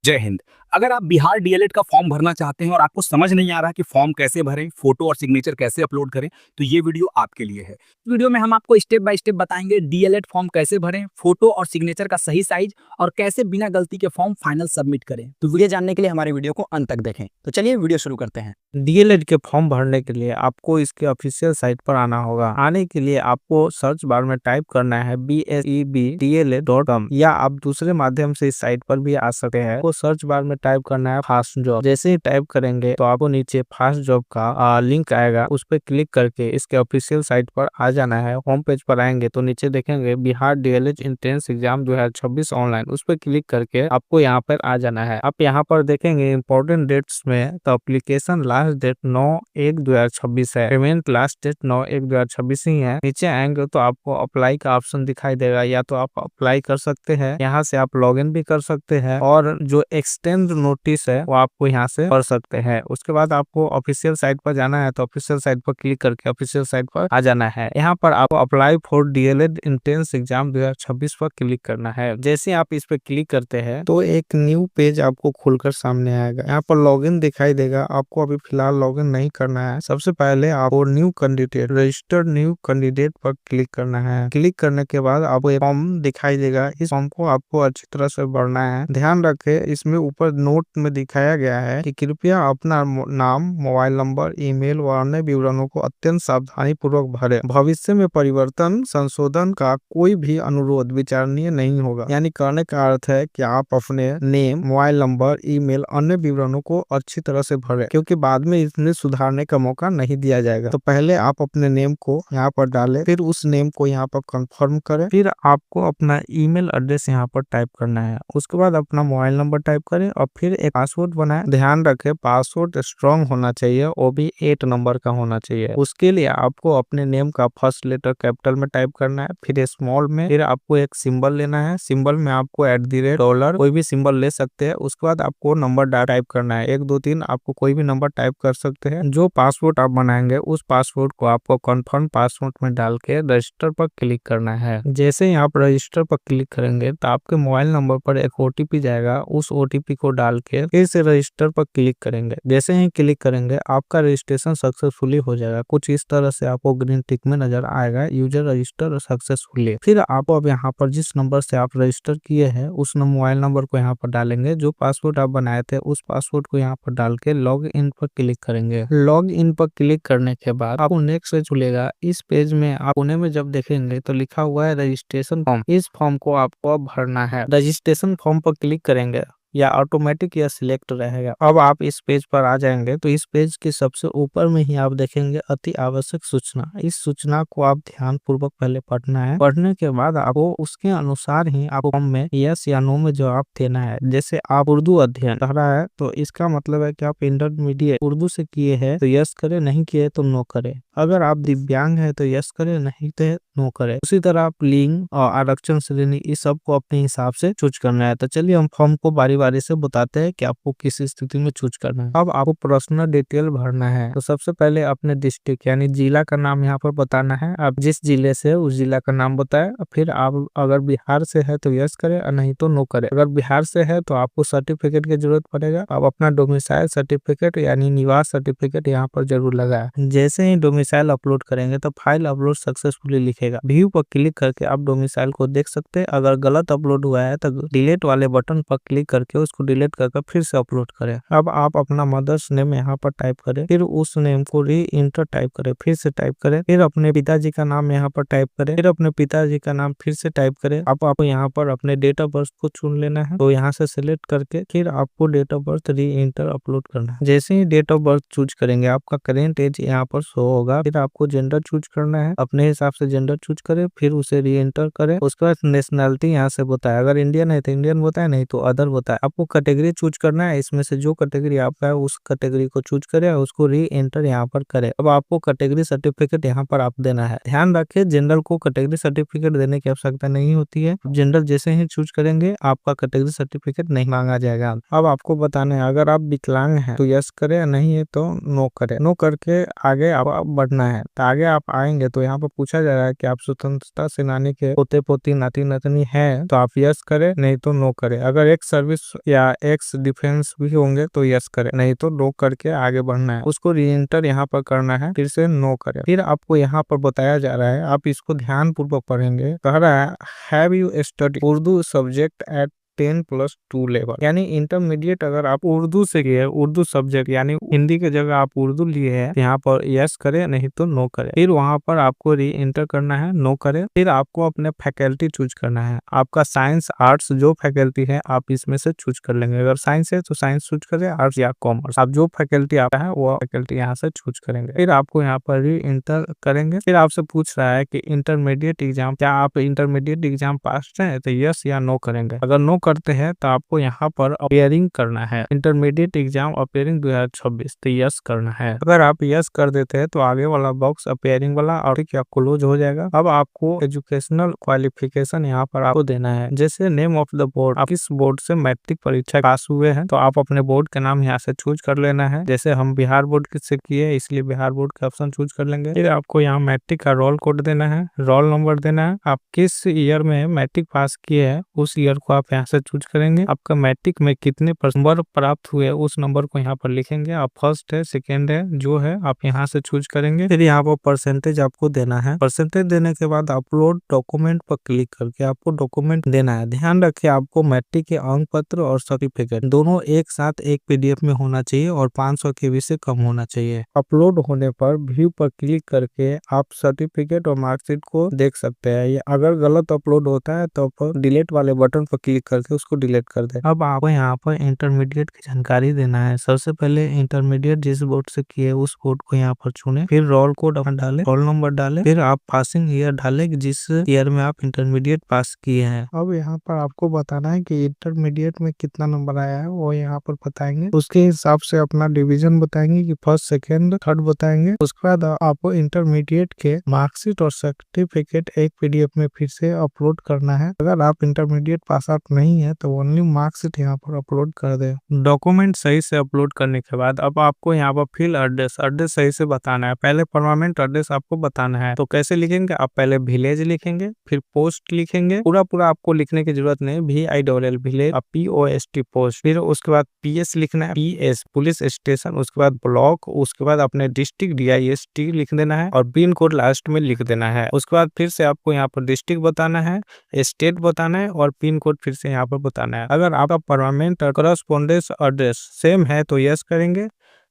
जय हिंद। अगर आप बिहार डीएलएड का फॉर्म भरना चाहते हैं और आपको समझ नहीं आ रहा कि फॉर्म कैसे भरें, फोटो और सिग्नेचर कैसे अपलोड करें, तो ये वीडियो आपके लिए है। वीडियो में हम आपको स्टेप बाय स्टेप बताएंगे डीएलएड फॉर्म कैसे भरें, फोटो और सिग्नेचर का सही साइज और कैसे बिना गलती के फॉर्म फाइनल सबमिट करें। तो वीडियो जानने के लिए हमारे वीडियो को अंत तक देखें। तो चलिए वीडियो शुरू करते हैं। डीएलएड के फॉर्म भरने के लिए आपको इसके ऑफिशियल साइट पर आना होगा। आने के लिए आपको सर्च बार में टाइप करना है BSEBDLED.com या आप दूसरे माध्यम से इस साइट पर भी आ सकते हैं। आपको सर्च बार में टाइप करना है फास्ट जॉब। जैसे ही टाइप करेंगे तो आपको नीचे फास्ट जॉब का लिंक आएगा, उस पर क्लिक करके इसके ऑफिशियल साइट पर आ जाना है। होम पेज पर आएंगे तो नीचे देखेंगे Bihar DElEd entrance exam 2026 online, उस पर क्लिक करके आपको यहाँ पर आ जाना है। आप यहाँ पर देखेंगे इंपॉर्टेंट डेट्स में तो एप्लीकेशन लास्ट डेट 9/1/2026 है, पेमेंट लास्ट डेट 9/1/2026 ही है। नीचे आएंगे तो आपको अप्लाई का ऑप्शन दिखाई देगा, या तो आप अप्लाई कर सकते हैं, यहाँ से आप लॉगिन भी कर सकते हैं और जो एक्सटेंड नोटिस है वो आपको यहाँ से पढ़ सकते हैं। उसके बाद आपको ऑफिशियल साइट पर जाना है तो ऑफिशियल साइट पर क्लिक करके ऑफिशियल साइट पर आ जाना है। यहाँ पर आपको apply for DElEd entrance exam 2026 पर क्लिक करना है। जैसे आप इस पर क्लिक करते हैं तो एक न्यू पेज आपको खुलकर सामने आएगा। यहाँ पर लॉगिन दिखाई देगा, आपको अभी फिलहाल लॉगिन नहीं करना है। सबसे पहले आपको new candidate registered new candidate पर क्लिक करना है। क्लिक करने के बाद आपको एक फॉर्म दिखाई देगा, इस फॉर्म को आपको अच्छी तरह से भरना है। ध्यान रखें, इसमें ऊपर नोट में दिखाया गया है कि कृपया अपना नाम, मोबाइल नंबर, ईमेल व अन्य विवरणों को अत्यंत सावधानी पूर्वक भरें। भविष्य में परिवर्तन संशोधन का कोई भी अनुरोध विचारणीय नहीं होगा। यानी कहने का अर्थ है कि आप अपने नेम, मोबाइल नंबर, ईमेल, अन्य विवरणों को अच्छी तरह से भरें, क्योंकि बाद में इसमें सुधारने का मौका नहीं दिया जाएगा। तो पहले आप अपने नेम को यहाँ पर डालें, फिर उस नेम को यहाँ पर कंफर्म करें, फिर आपको अपना ईमेल एड्रेस यहाँ पर टाइप करना है। उसके बाद अपना मोबाइल नंबर टाइप करें और फिर एक पासवर्ड बनाएं। ध्यान रखें, पासवर्ड स्ट्रॉन्ग होना चाहिए, वो भी 8 नंबर का होना चाहिए। उसके लिए आपको अपने नेम का फर्स्ट लेटर कैपिटल में टाइप करना है, फिर स्मॉल में, फिर आपको एक सिंबल लेना है। सिंबल में आपको $, कोई भी सिंबल ले सकते हैं। उसके बाद आपको नंबर टाइप करना है, 1 2 3, आपको कोई भी नंबर टाइप कर सकते हैं। जो पासवर्ड आप बनाएंगे उस पासवर्ड को आपको कंफर्म पासवर्ड में डाल के रजिस्टर पर क्लिक करना है। जैसे ही आप रजिस्टर पर क्लिक करेंगे तो आपके मोबाइल नंबर पर एक ओटीपी जाएगा, उस ओटीपी को डाल के फिर से रजिस्टर पर क्लिक करेंगे। जैसे ही क्लिक करेंगे आपका रजिस्ट्रेशन सक्सेसफुली हो जाएगा। कुछ इस तरह से आपको ग्रीन टिक में नजर आएगा, यूजर रजिस्टर सक्सेसफुली। फिर आप अब यहाँ पर जिस नंबर से आप रजिस्टर किए हैं उस मोबाइल नंबर को यहाँ पर डालेंगे। जो पासवर्ड आप बनाए थे उस पासवर्ड को यहाँ पर डाल के लॉग इन पर क्लिक करेंगे। लॉग इन पर क्लिक करने के बाद आपको नेक्स्ट पेज खुलेगा। इस पेज में आप कोने में जब देखेंगे तो लिखा हुआ है रजिस्ट्रेशन फॉर्म। इस फॉर्म को आपको अब भरना है। रजिस्ट्रेशन फॉर्म पर क्लिक करेंगे या ऑटोमेटिक या सिलेक्ट रहेगा। अब आप इस पेज पर आ जाएंगे तो इस पेज के सबसे ऊपर में ही आप देखेंगे अति आवश्यक सूचना। इस सूचना को आप ध्यान पूर्वक पहले पढ़ना है। पढ़ने के बाद आपको उसके अनुसार ही आप फॉर्म में यस या नो में जवाब देना है। जैसे आप उर्दू अध्ययन कर रहा है तो इसका मतलब है कि आप इंटरमीडिएट उर्दू से किए हैं तो यस करे, नहीं किए तो नो करे। अगर आप दिव्यांग है तो यस करे, नहीं तो नो करे। उसी तरह आप लिंग और आरक्षण श्रेणी इस सब को अपने हिसाब से चूज करना है। तो चलिए हम फॉर्म को बारी बारी से बताते हैं कि आपको किस स्थिति में चूज करना है। अब आपको पर्सनल डिटेल भरना है। तो सबसे पहले अपने डिस्ट्रिक्ट यानी जिला का नाम यहाँ पर बताना है। आप जिस जिले से उस जिला का नाम बताए। फिर आप अगर बिहार से है तो यस करे और नहीं तो नो करे। अगर बिहार से है तो आपको सर्टिफिकेट की जरूरत पड़ेगा। आप अपना डोमिसाइल सर्टिफिकेट यानी निवास सर्टिफिकेट यहाँ पर जरूर लगाए। जैसे ही डोमिसाइल अपलोड करेंगे तो फाइल अपलोड सक्सेसफुली लिखेगा। व्यू पर क्लिक करके आप डोमिसाइल को देख सकते हैं। अगर गलत अपलोड हुआ है तो डिलीट वाले बटन पर क्लिक करके उसको डिलीट करके फिर से अपलोड करें। अब आप अपना मदर्स नेम यहाँ पर टाइप करें, फिर उस नेम को री इंटर टाइप करें, फिर से टाइप करें, फिर अपने पिताजी का नाम यहाँ पर टाइप करें, फिर अपने पिताजी का नाम फिर से टाइप करें। अब आपको यहाँ पर अपने डेट ऑफ बर्थ को चुन लेना है। तो यहाँ से सिलेक्ट करके फिर आपको डेट ऑफ बर्थ री इंटर अपलोड करना है। जैसे ही डेट ऑफ बर्थ चूज करेंगे आपका करेंट एज यहाँ पर शो होगा। फिर आपको जेंडर चूज करना है, अपने हिसाब से जेंडर चूज करें, फिर उसे री एंटर करें। उसके बाद नेशनलिटी यहाँ से बताए, अगर इंडियन है तो इंडियन बताए, नहीं तो अदर बताए। आपको कैटेगरी चूज करना है, इसमें से जो कैटेगरी आपका है उस कैटेगरी को चूज करें और उसको री एंटर यहाँ पर करें। अब आपको कैटेगरी सर्टिफिकेट यहाँ पर आप देना है। ध्यान रखें, जनरल को कैटेगरी सर्टिफिकेट देने की आवश्यकता नहीं होती है। जनरल जैसे ही चूज करेंगे आपका कैटेगरी सर्टिफिकेट नहीं मांगा जाएगा। अब आपको बताना है, अगर आप विकलांग हैं तो यस करे, नहीं है तो नो करे। नो करके आगे आप बढ़ना है। तो आगे आप आएंगे तो यहाँ पर पूछा जा रहा है कि आप स्वतंत्रता सेनानी के पोते पोती नाती नतनी है तो आप यस करें, नहीं तो नो करें। अगर एक सर्विस प्लस या एक्स डिफरेंस भी होंगे तो यस करें, नहीं तो नो करके आगे बढ़ना है। उसको री एंटर यहाँ पर करना है, फिर से नो करें। फिर आपको यहाँ पर बताया जा रहा है, आप इसको ध्यान पूर्वक पढ़ेंगे। कह रहा है have you study Urdu subject at 10+2 level, यानी इंटरमीडिएट अगर आप उर्दू से किए, उर्दू सब्जेक्ट यानी हिंदी की जगह आप उर्दू लिए हैं, यहाँ पर यस करें, नहीं तो नो करें। फिर वहां पर आपको री एंटर करना है, नो करें। फिर आपको अपने फैकल्टी चूज करना है, आपका साइंस आर्ट्स जो फैकल्टी है आप इसमें से चूज कर लेंगे। अगर साइंस है तो साइंस चूज करें, आर्ट्स या कॉमर्स, आप जो फैकल्टी आता है वो फैकल्टी यहाँ से चूज करेंगे। फिर आपको यहाँ पर री एंटर करेंगे। फिर आपसे पूछ रहा है कि इंटरमीडिएट एग्जाम, क्या आप इंटरमीडिएट एग्जाम पास हैं, तो यस या नो करेंगे। अगर नो करते हैं तो आपको यहाँ पर अपियरिंग करना है, इंटरमीडिएट एग्जाम अपियरिंग 2026, तो यस करना है। अगर आप यस कर देते हैं तो आगे वाला बॉक्स अपियरिंग वाला और क्या क्लोज हो जाएगा। अब आपको एजुकेशनल क्वालिफिकेशन यहाँ पर आपको देना है, जैसे नेम ऑफ द बोर्ड, आप किस बोर्ड से मैट्रिक परीक्षा पास हुए हैं तो आप अपने बोर्ड के नाम यहाँ से चूज कर लेना है। जैसे हम बिहार बोर्ड से किए इसलिए बिहार बोर्ड का ऑप्शन चूज कर लेंगे। फिर आपको यहाँ मैट्रिक का रोल कोड देना है, रोल नंबर देना है, आप किस ईयर में मैट्रिक पास किए हैं उस ईयर को आप यहाँ से चूज करेंगे। आपका मैट्रिक में कितने नंबर प्राप्त हुए उस नंबर को यहाँ पर लिखेंगे। आप फर्स्ट है सेकेंड है जो है आप यहाँ से चूज करेंगे। फिर यहाँ पर परसेंटेज आपको देना है। परसेंटेज देने के बाद अपलोड डॉक्यूमेंट पर क्लिक करके आपको डॉक्यूमेंट देना है। ध्यान रखिए आपको मैट्रिक के अंक पत्र और सर्टिफिकेट दोनों एक साथ एक पीडीएफ में होना चाहिए और 500 KB से कम होना चाहिए। अपलोड होने पर व्यू पर क्लिक करके आप सर्टिफिकेट और मार्कशीट को देख सकते हैं। ये अगर गलत अपलोड होता है तो डिलीट वाले बटन पर क्लिक करके उसको डिलीट कर दे। अब आपको यहाँ पर इंटरमीडिएट की जानकारी देना है। सबसे पहले इंटरमीडिएट जिस बोर्ड से किए उस बोर्ड को यहाँ पर चुने, फिर रोल कोड डाले, रोल नंबर डाले, फिर आप पासिंग ईयर डाले जिस ईयर में आप इंटरमीडिएट पास किए हैं। अब यहाँ पर आपको बताना है कि इंटरमीडिएट में कितना नंबर आया है वो यहाँ पर बताएंगे। उसके हिसाब से अपना डिवीजन बताएंगे कि फर्स्ट सेकेंड थर्ड बताएंगे। उसके बाद आपको इंटरमीडिएट के मार्कशीट और सर्टिफिकेट एक पीडीएफ में फिर से अपलोड करना है। अगर आप इंटरमीडिएट पास आउट नहीं है तो ओनली मार्कशीट यहाँ पर अपलोड कर दे। डॉक्यूमेंट सही से अपलोड करने के बाद अब आपको यहाँ पर फिल एड्रेस सही से बताना है। पहले परमानेंट एड्रेस आपको बताना है, तो कैसे लिखेंगे, आप पहले विलेज लिखेंगे, फिर पोस्ट लिखेंगे। पूरा आपको लिखने की जरूरत नहीं, VILL विलेज, POST पोस्ट, फिर उसके बाद PS लिखना है, PS पुलिस स्टेशन, उसके बाद ब्लॉक, उसके बाद अपने डिस्ट्रिक्ट DIST लिख देना है और पिन कोड लास्ट में लिख देना है। उसके बाद फिर से आपको यहाँ पर डिस्ट्रिक्ट बताना है, स्टेट बताना है और पिन कोड फिर से यहाँ पर बताना है। अगर आपका परमानेंट करस्पॉन्डेंस एड्रेस सेम है तो यस करेंगे,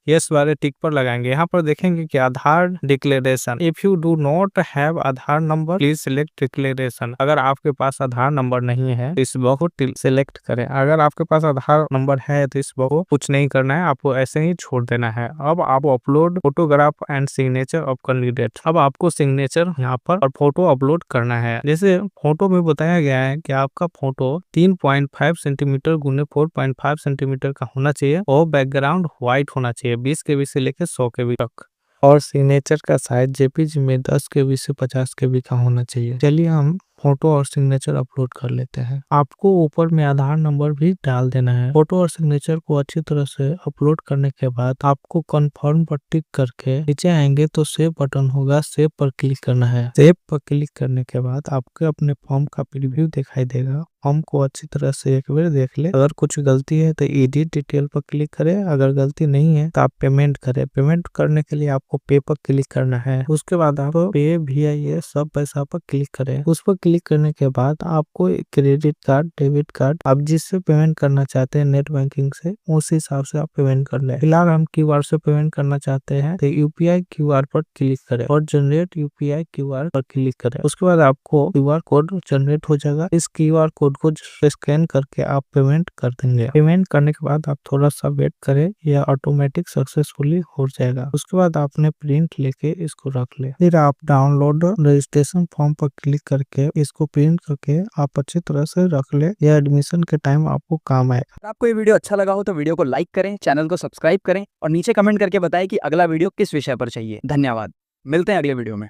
यस वाले टिक पर लगाएंगे। यहाँ पर देखेंगे कि Aadhaar declaration, if you do not have Aadhaar number please select declaration. अगर आपके पास आधार नंबर नहीं है तो इस बॉक्स को सिलेक्ट करें। अगर आपके पास आधार नंबर है तो इस बॉक्स को कुछ नहीं करना है, आपको ऐसे ही छोड़ देना है। अब आप upload photograph and signature of candidate. अब आपको सिग्नेचर यहाँ पर और फोटो अपलोड करना है। जैसे फोटो में बताया गया है कि आपका फोटो 3.5 सेंटीमीटर गुने 4.5 सेंटीमीटर का होना चाहिए और बैकग्राउंड व्हाइट होना चाहिए, 20 KB से लेकर 100 KB तक, और सिग्नेचर का साइज JPG में 10 KB से 50 KB का होना चाहिए। चलिए हम फोटो और सिग्नेचर अपलोड कर लेते हैं। आपको ऊपर में आधार नंबर भी डाल देना है। फोटो और सिग्नेचर को अच्छी तरह से अपलोड करने के बाद आपको कंफर्म पर टिक करके नीचे आएंगे तो सेव बटन होगा, सेव पर क्लिक करना है। सेव पर क्लिक करने के बाद आपके अपने फॉर्म का प्रीव्यू दिखाई देगा। फॉर्म को अच्छी तरह से एक बार देख ले। अगर कुछ गलती है तो एडिट डिटेल पर क्लिक करें, अगर गलती नहीं है तो आप पेमेंट करें। पेमेंट करने के लिए आपको पे पर क्लिक करना है। उसके बाद आप पे VIS सब पैसा पर क्लिक करें। उस पर क्लिक करने के बाद आपको क्रेडिट कार्ड, डेबिट कार्ड, आप जिससे पेमेंट करना चाहते हैं नेट बैंकिंग से, उस हिसाब से आप पेमेंट कर ले। फिलहाल हम QR से पेमेंट करना चाहते हैं तो UPI QR पर क्लिक करें और जनरेट UPI QR पर क्लिक करें। उसके बाद आपको QR कोड जनरेट हो जाएगा। इस QR कोड को स्कैन करके आप पेमेंट कर देंगे। पेमेंट करने के बाद आप थोड़ा सा वेट करें, यह ऑटोमेटिक सक्सेसफुली हो जाएगा। उसके बाद आपने प्रिंट लेके इसको रख ले। फिर आप डाउनलोड रजिस्ट्रेशन फॉर्म पर क्लिक करके इसको प्रिंट करके आप अच्छी तरह से रख ले। यह एडमिशन के टाइम आपको काम आएगा। अगर आपको ये वीडियो अच्छा लगा हो तो वीडियो को लाइक करें, चैनल को सब्सक्राइब करें और नीचे कमेंट करके बताएं कि अगला वीडियो किस विषय पर चाहिए। धन्यवाद, मिलते हैं अगले वीडियो में।